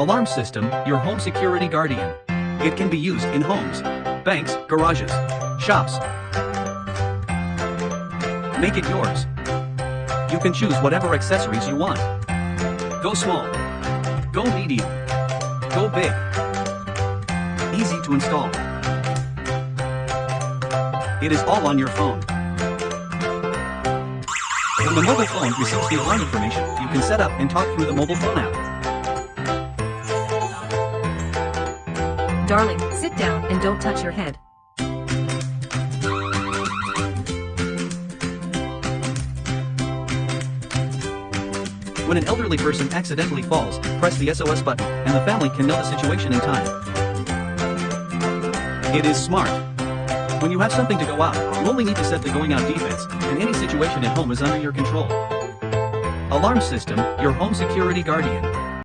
Alarm system, your home security guardian. It can be used in homes, banks, garages, shops. Make it yours. You can choose whatever accessories you want. Go small. Go medium. Go big. Easy to install. It is all on your phone. When the mobile phone receives the alarm information, you can set up and talk through the mobile phone app. Darling, sit down and don't touch your head. When an elderly person accidentally falls, press the SOS button, and the family can know the situation in time. It is smart. When you have something to go out, you only need to set the going out defense, and any situation at home is under your control. Alarm system, your home security guardian.